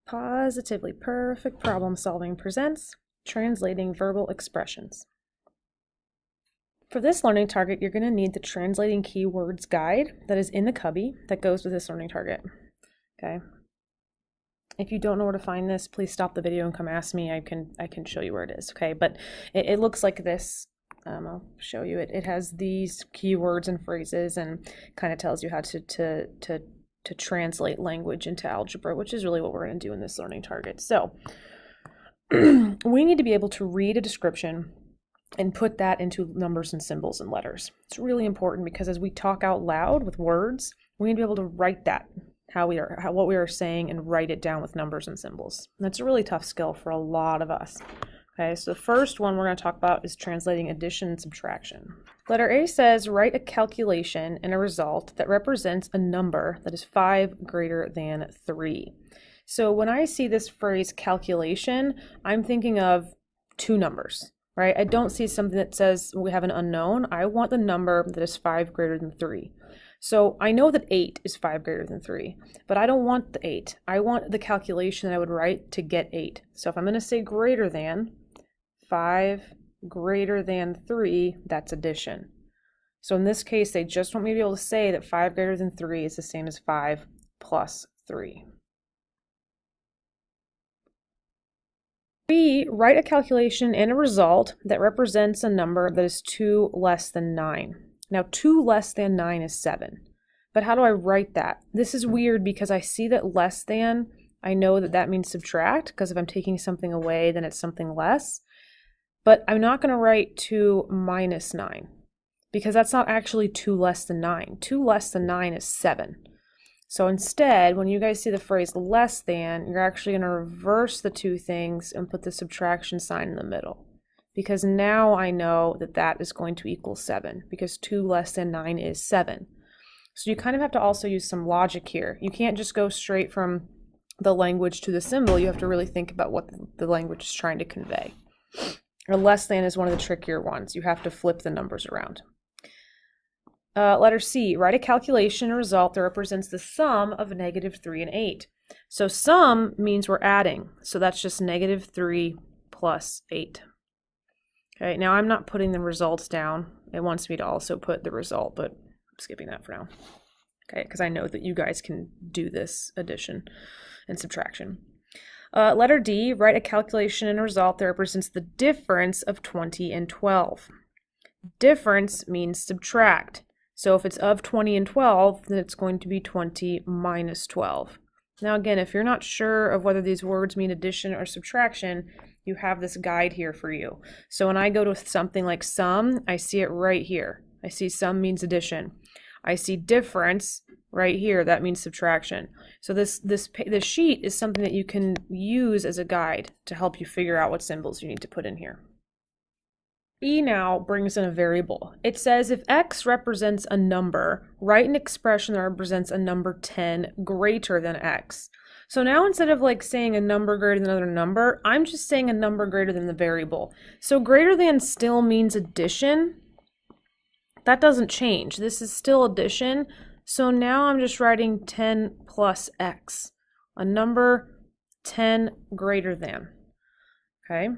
Positively Perfect Problem Solving presents Translating Verbal Expressions. For this learning target, you're going to need the Translating Keywords guide that is in the cubby that goes with this learning target. Okay. If you don't know where to find this, please stop the video and come ask me. I can show you where it is. Okay, but it looks like this. I'll show you it. It has these keywords and phrases and kind of tells you how to translate language into algebra, which is really what we're going to do in this learning target. So we need to be able to read a description and put that into numbers and symbols and letters. It's really important because as we talk out loud with words, we need to be able to write that, what we are saying, and write it down with numbers and symbols. And that's a really tough skill for a lot of us. Okay, so the first one we're going to talk about is translating addition and subtraction. Letter A says, write a calculation and a result that represents a number that is 5 greater than 3. So when I see this phrase calculation, I'm thinking of two numbers, right? I don't see something that says we have an unknown. I want the number that is 5 greater than 3. So I know that 8 is 5 greater than 3, but I don't want the 8. I want the calculation that I would write to get 8. So if I'm going to say greater than 5 greater than 3, that's addition. So in this case, they just want me to be able to say that 5 greater than 3 is the same as 5 plus 3. B, write a calculation and a result that represents a number that is 2 less than 9. Now 2 less than 9 is 7. But how do I write that? This is weird because I see that less than, I know that that means subtract, because if I'm taking something away, then it's something less. But I'm not going to write 2 minus 9 because that's not actually 2 less than 9. 2 less than 9 is 7. So instead, when you guys see the phrase less than, you're actually going to reverse the two things and put the subtraction sign in the middle. Because now I know that that is going to equal 7 because 2 less than 9 is 7. So you kind of have to also use some logic here. You can't just go straight from the language to the symbol. You have to really think about what the language is trying to convey. Or less than is one of the trickier ones. You have to flip the numbers around. Letter C, write a calculation or result that represents the sum of -3 and 8. So sum means we're adding. So that's just -3 plus 8. Okay, now I'm not putting the results down. It wants me to also put the result, but I'm skipping that for now. Okay, because I know that you guys can do this addition and subtraction. Letter D, write a calculation and a result that represents the difference of 20 and 12. Difference means subtract. So if it's of 20 and 12, then it's going to be 20 minus 12. Now again, if you're not sure of whether these words mean addition or subtraction, you have this guide here for you. So when I go to something like sum, I see it right here. I see sum means addition. I see difference right here. That means subtraction. So this sheet is something that you can use as a guide to help you figure out what symbols you need to put in here. E now brings in a variable. It says if x represents a number, write an expression that represents a number 10 greater than x. So now instead of like saying a number greater than another number, I'm just saying a number greater than the variable. So greater than still means addition. That doesn't change. This is still addition. So now I'm just writing 10 plus x, a number 10 greater than. Okay.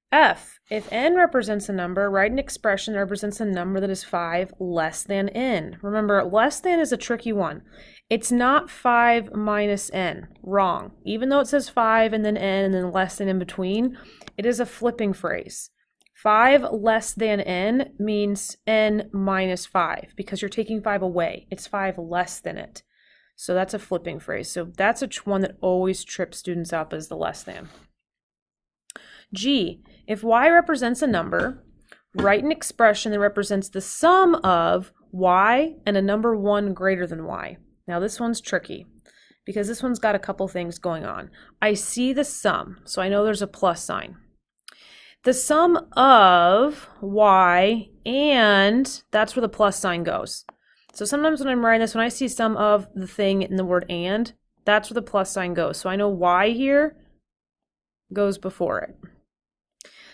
F, if n represents a number, write an expression that represents a number that is 5 less than n. Remember, less than is a tricky one. It's not 5 minus n. Wrong. Even though it says 5 and then n and then less than in between, it is a flipping phrase. 5 less than n means n minus 5 because you're taking 5 away. It's 5 less than it. So that's a flipping phrase. So that's one that always trips students up as the less than. G, if y represents a number, write an expression that represents the sum of y and a number 1 greater than y. Now this one's tricky because this one's got a couple things going on. I see the sum, so I know there's a plus sign. The sum of y, and that's where the plus sign goes. So sometimes when I'm writing this, when I see sum of the thing in the word and, that's where the plus sign goes. So I know y here goes before it.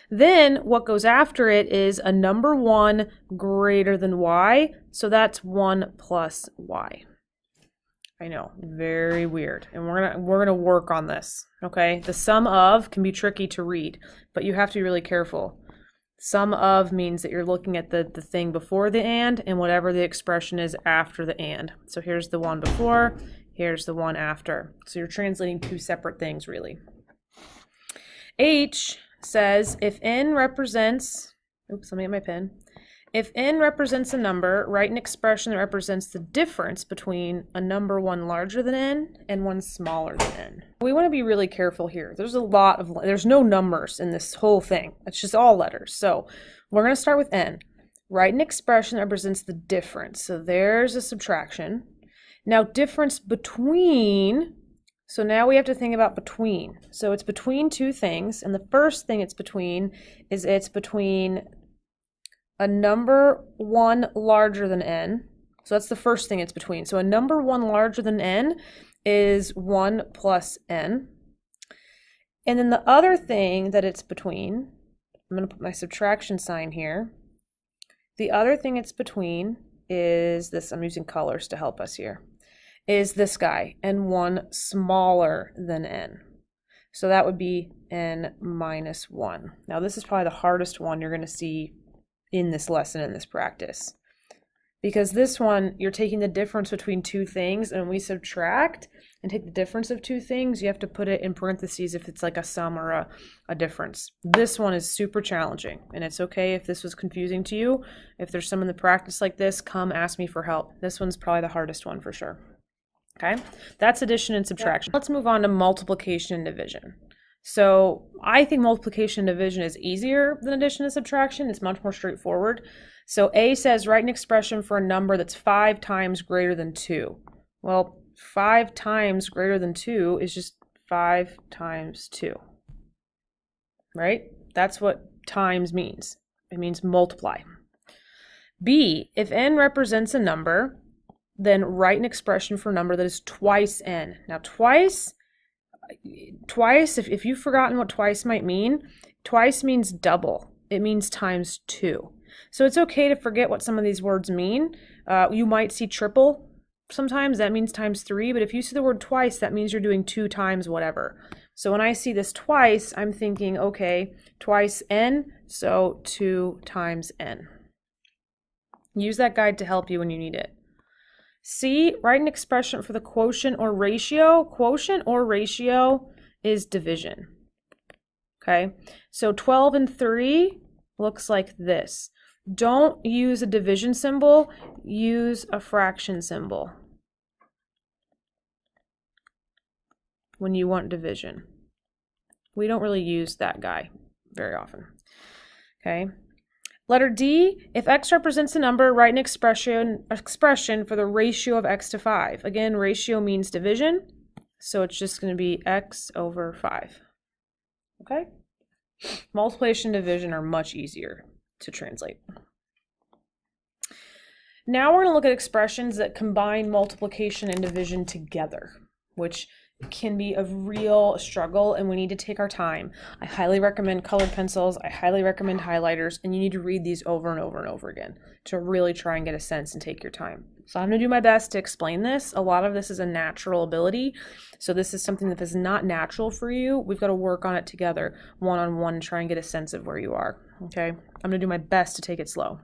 Then what goes after it is a number 1 greater than y, so that's 1 plus y. I know, very weird. And we're gonna work on this, okay? The sum of can be tricky to read, but you have to be really careful. Sum of means that you're looking at the thing before the and whatever the expression is after the and. So here's the one before, here's the one after. So you're translating two separate things, really. H says if n represents, oops, let me get my pen. If n represents a number, write an expression that represents the difference between a number one larger than n and one smaller than n. We want to be really careful here. There's no numbers in this whole thing. It's just all letters. So we're going to start with n. Write an expression that represents the difference. So there's a subtraction. Now difference between, so now we have to think about between. So it's between two things, and the first thing it's between is it's between a number one larger than n. So that's the first thing it's between. So a number one larger than n is 1 plus n. And then the other thing that it's between, I'm going to put my subtraction sign here. The other thing it's between is this, I'm using colors to help us here, is this guy, and 1 smaller than n. So that would be n minus 1. Now this is probably the hardest one you're going to see in this lesson, in this practice. Because this one, you're taking the difference between two things, and when we subtract and take the difference of two things, you have to put it in parentheses if it's like a sum or a difference. This one is super challenging, and it's okay if this was confusing to you. If there's some in the practice like this, come ask me for help. This one's probably the hardest one for sure. Okay, that's addition and subtraction. Let's move on to multiplication and division. So I think multiplication and division is easier than addition and subtraction. It's much more straightforward. So A says write an expression for a number that's 5 times greater than 2. Well, 5 times greater than 2 is just 5 times 2, right? That's what times means. It means multiply. B, if n represents a number, then write an expression for a number that is twice n. Now twice, if you've forgotten what twice might mean, twice means double. It means times 2. So it's okay to forget what some of these words mean. You might see triple sometimes, that means times 3, but if you see the word twice, that means you're doing 2 times whatever. So when I see this twice, I'm thinking, okay, twice n, so 2 times n. Use that guide to help you when you need it. C, write an expression for the quotient or ratio. Quotient or ratio is division. Okay, so 12 and 3 looks like this. Don't use a division symbol, use a fraction symbol when you want division. We don't really use that guy very often. Okay. Letter D, if x represents a number, write an expression for the ratio of x to 5. Again, ratio means division, so it's just going to be x over 5. Okay? Multiplication and division are much easier to translate. Now we're going to look at expressions that combine multiplication and division together, which can be a real struggle, and we need to take our time. I highly recommend colored pencils, I highly recommend highlighters, and you need to read these over and over and over again to really try and get a sense and take your time. So I'm going to do my best to explain this. A lot of this is a natural ability, so this is something that is not natural for you. We've got to work on it together, one-on-one, and try and get a sense of where you are. Okay, I'm going to do my best to take it slow.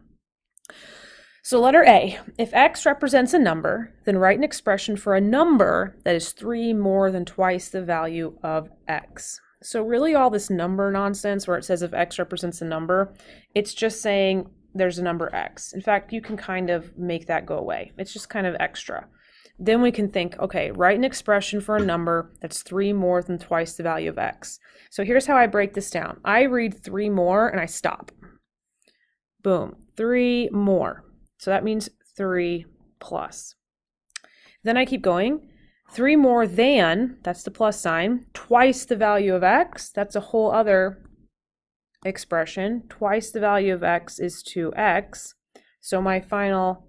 So letter A, if x represents a number, then write an expression for a number that is 3 more than twice the value of x. So really all this number nonsense where it says if x represents a number, it's just saying there's a number x. In fact, you can kind of make that go away. It's just kind of extra. Then we can think, okay, write an expression for a number that's 3 more than twice the value of x. So here's how I break this down. I read 3 more and I stop. Boom, 3 more. So that means 3 plus. Then I keep going. 3 more than, that's the plus sign, twice the value of x. That's a whole other expression. Twice the value of x is 2x. So my final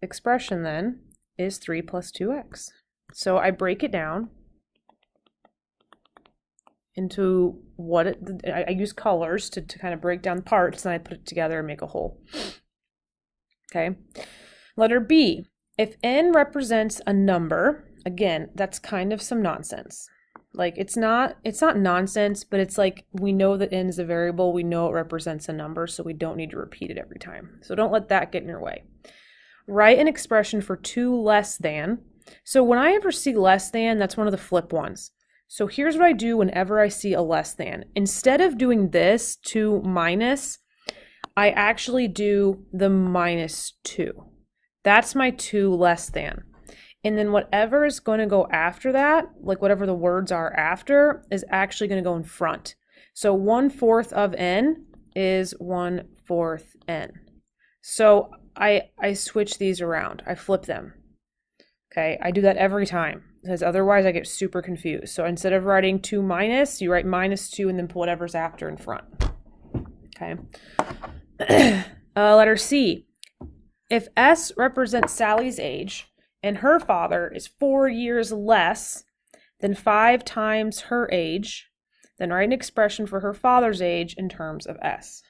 expression then is 3 plus 2x. So I break it down into I use colors to kind of break down the parts, and I put it together and make a whole. Okay. Letter B, if n represents a number, again, that's kind of some nonsense. Like it's not nonsense, but it's like we know that n is a variable, we know it represents a number, so we don't need to repeat it every time. So don't let that get in your way. Write an expression for 2 less than. So when I ever see less than, that's one of the flip ones. So here's what I do whenever I see a less than. Instead of doing this 2 minus, I actually do the -2. That's my 2 less than. And then whatever is going to go after that, like whatever the words are after, is actually going to go in front. So 1/4 of n is 1/4 n. So I switch these around. I flip them. Okay, I do that every time because otherwise I get super confused. So instead of writing 2 minus, you write -2 and then put whatever's after in front. Okay. Letter C. If S represents Sally's age, and her father is 4 years less than 5 times her age, then write an expression for her father's age in terms of S.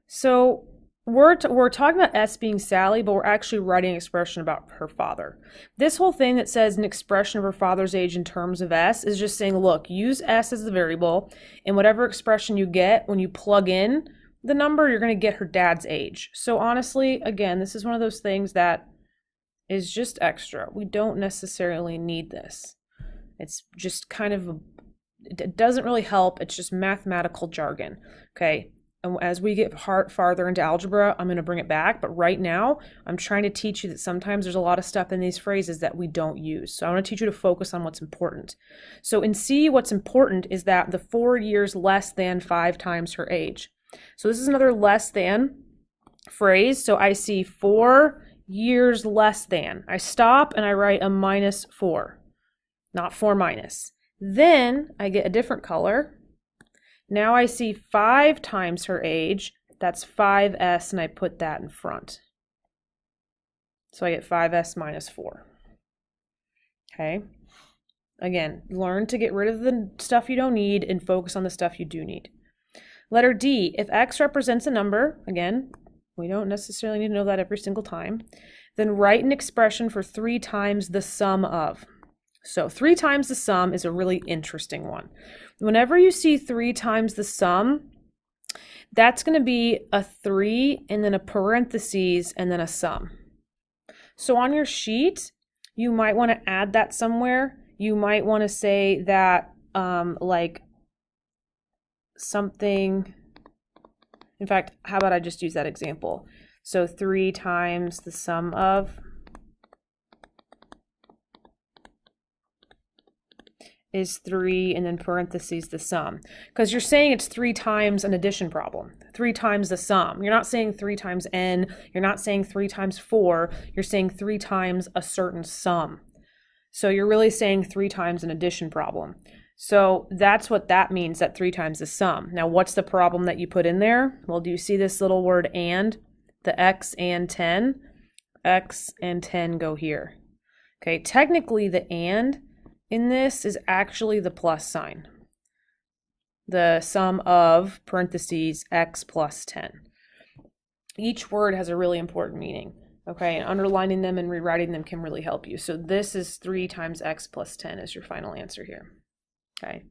So we're talking about S being Sally, but we're actually writing an expression about her father. This whole thing that says an expression of her father's age in terms of S is just saying, look, use S as the variable, and whatever expression you get when you plug in the number, you're going to get her dad's age. So honestly, again, this is one of those things that is just extra. We don't necessarily need this. It's just kind of, it doesn't really help. It's just mathematical jargon. Okay. And as we get farther into algebra, I'm going to bring it back. But right now, I'm trying to teach you that sometimes there's a lot of stuff in these phrases that we don't use. So I want to teach you to focus on what's important. So in C, what's important is that the 4 years less than 5 times her age. So this is another less than phrase. So I see 4 years less than. I stop and I write a -4, not 4 minus. Then I get a different color. Now I see 5 times her age. That's 5s, and I put that in front. So I get 5s -4. Okay. Again, learn to get rid of the stuff you don't need and focus on the stuff you do need. Letter D, if x represents a number, again, we don't necessarily need to know that every single time, then write an expression for 3 times the sum of. So 3 times the sum is a really interesting one. Whenever you see 3 times the sum, that's going to be a 3 and then a parentheses and then a sum. So on your sheet, you might want to add that somewhere. You might want to say that like something. In fact, how about I just use that example? So 3 times the sum of is 3 and then parentheses the sum. Because you're saying it's 3 times an addition problem. 3 times the sum. You're not saying 3 times n. You're not saying 3 times 4. You're saying 3 times a certain sum. So you're really saying 3 times an addition problem. So that's what that means, that 3 times the sum. Now, what's the problem that you put in there? Well, do you see this little word and? The x and 10? X and 10 go here. Okay, technically the and in this is actually the plus sign. The sum of parentheses x plus 10. Each word has a really important meaning. Okay, and underlining them and rewriting them can really help you. So this is 3 times x plus 10 is your final answer here. Okay.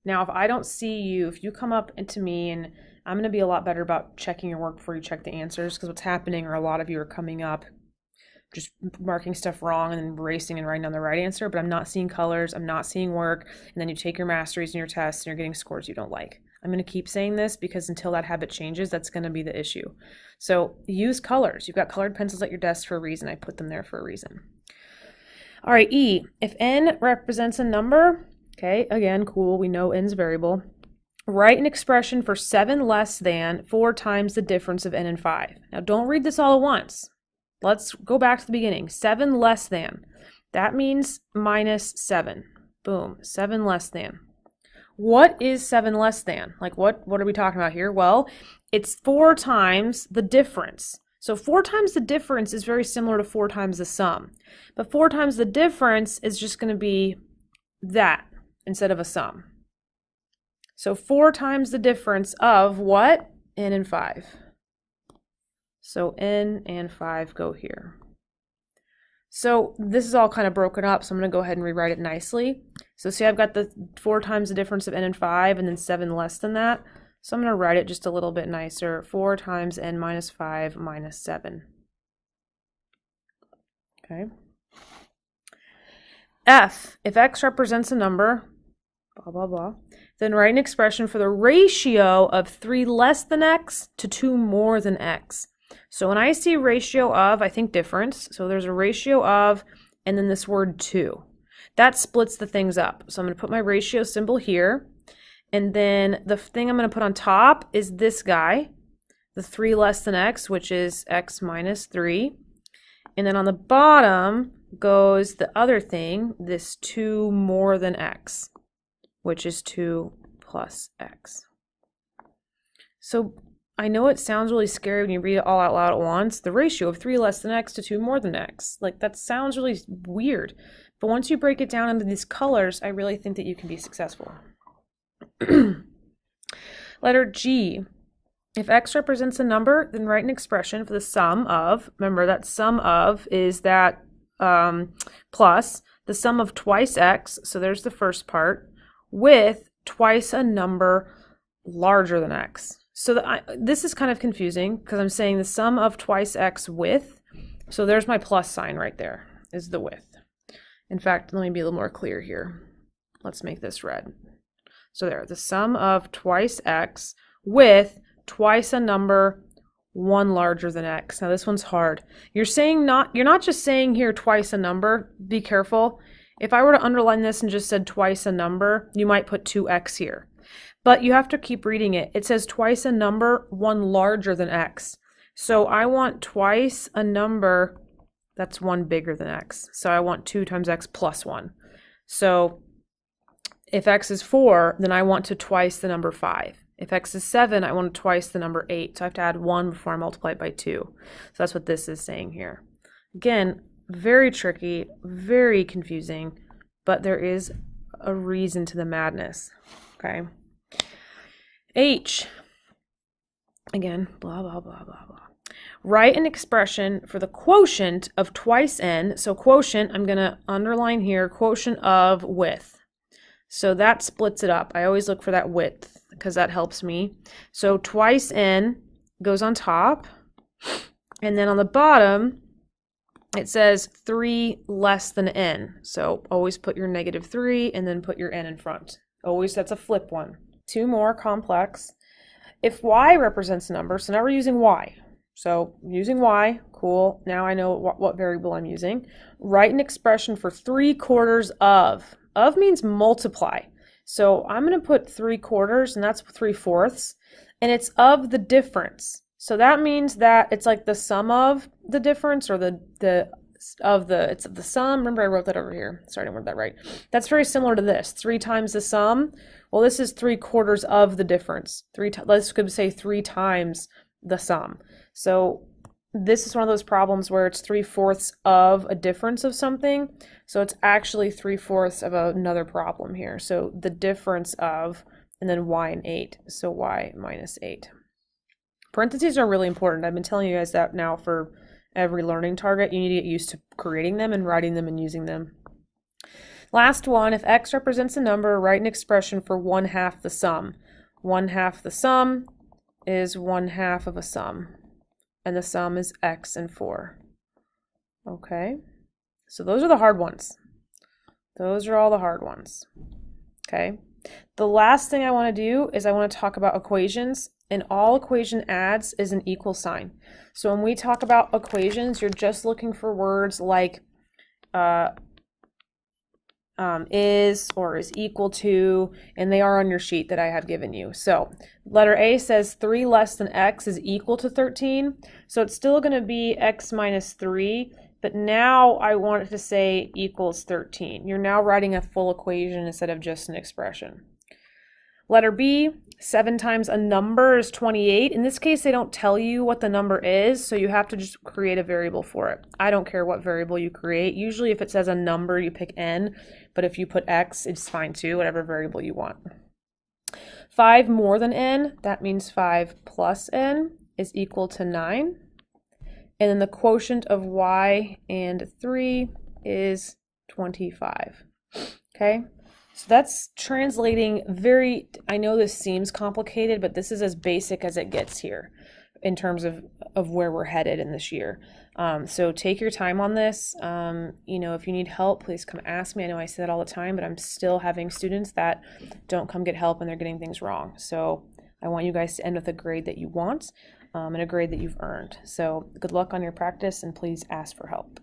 Now, if I don't see you, if you come up into me, and I'm going to be a lot better about checking your work before you check the answers, because what's happening are a lot of you are coming up just marking stuff wrong and then erasing and writing down the right answer, but I'm not seeing colors, I'm not seeing work, and then you take your masteries and your tests and you're getting scores you don't like. I'm going to keep saying this because until that habit changes, that's going to be the issue. So use colors. You've got colored pencils at your desk for a reason. I put them there for a reason. All right, E, if n represents a number, okay, again, cool, we know n's variable. Write an expression for 7 less than 4 times the difference of n and 5. Now, don't read this all at once. Let's go back to the beginning. 7 less than. That means -7. Boom, 7 less than. What is 7 less than? Like, what are we talking about here? Well, it's 4 times the difference. So 4 times the difference is very similar to 4 times the sum. But 4 times the difference is just going to be that instead of a sum. So 4 times the difference of what? N and 5. So n and 5 go here. So this is all kind of broken up, so I'm going to go ahead and rewrite it nicely. So see, I've got the 4 times the difference of n and 5, and then 7 less than that. So I'm going to write it just a little bit nicer. 4 times n minus 5 minus 7. Okay. F, if x represents a number, blah, blah, blah, then write an expression for the ratio of 3 less than x to 2 more than x. So when I see ratio of, I think difference. So there's a ratio of, and then this word 2. That splits the things up. So I'm going to put my ratio symbol here. And then the thing I'm going to put on top is this guy, the 3 less than x, which is x minus 3. And then on the bottom goes the other thing, this 2 more than x, which is 2 plus x. So I know it sounds really scary when you read it all out loud at once. The ratio of 3 less than x to 2 more than x. Like, that sounds really weird. But once you break it down into these colors, I really think that you can be successful. Letter G. If x represents a number, then write an expression for the sum of, remember that sum of is that plus the sum of twice x, so there's the first part, with twice a number larger than x. So this is kind of confusing because I'm saying the sum of twice x with, so there's my plus sign right there, is the with. In fact, let me be a little more clear here. Let's make this red. So there, the sum of twice x with twice a number 1 larger than x. Now this one's hard. You're not just saying here twice a number. Be careful. If I were to underline this and just said twice a number, you might put 2x here. But you have to keep reading it. It says twice a number 1 larger than x. So I want twice a number that's 1 bigger than x. So I want 2 times x plus 1. So if x is 4, then I want to twice the number 5. If x is 7, I want to twice the number 8. So I have to add 1 before I multiply it by 2. So that's what this is saying here. Again, very tricky, very confusing, but there is a reason to the madness. Okay. H. Again, blah, blah, blah, blah, blah. Write an expression for the quotient of twice n. So quotient, I'm going to underline here, quotient of width. So that splits it up. I always look for that width because that helps me. So twice n goes on top. And then on the bottom, it says 3 less than n. So always put your -3 and then put your n in front. Always, that's a flip one. 2 more complex. If y represents a number, so now we're using y. So using y, cool. Now I know what variable I'm using. Write an expression for 3/4 of. Of means multiply. So I'm going to put 3/4, and that's 3/4, and it's of the difference. So that means that it's like the sum of the difference, or it's of the sum. Remember, I wrote that over here. Sorry, I didn't word that right. That's very similar to this. 3 times the sum. Well, this is 3/4 of the difference. Let's say 3 times the sum. So this is one of those problems where it's 3/4 of a difference of something. So it's actually 3/4 of another problem here. So the difference of, and then y and 8. So y minus 8. Parentheses are really important. I've been telling you guys that now for every learning target. You need to get used to creating them and writing them and using them. Last one, if x represents a number, write an expression for 1/2 the sum. 1/2 the sum is 1/2 of a sum. And the sum is x and 4. Okay, so those are the hard ones. Those are all the hard ones. Okay, the last thing I want to do is I want to talk about equations, and all equation adds is an equal sign. So when we talk about equations, you're just looking for words like is or is equal to, and they are on your sheet that I have given you. So letter A says 3 less than x is equal to 13. So it's still going to be x minus 3, but now I want it to say equals 13. You're now writing a full equation instead of just an expression. Letter B, 7 times a number is 28. In this case, they don't tell you what the number is, so you have to just create a variable for it. I don't care what variable you create. Usually if it says a number, you pick n, but if you put x, it's fine too, whatever variable you want. 5 more than n, that means 5 plus n is equal to 9. And then the quotient of y and 3 is 25. Okay, so that's translating I know this seems complicated, but this is as basic as it gets here in terms of where we're headed in this year. So take your time on this. If you need help, please come ask me. I know I say that all the time, but I'm still having students that don't come get help and they're getting things wrong. So I want you guys to end with a grade that you want and a grade that you've earned. So good luck on your practice, and please ask for help.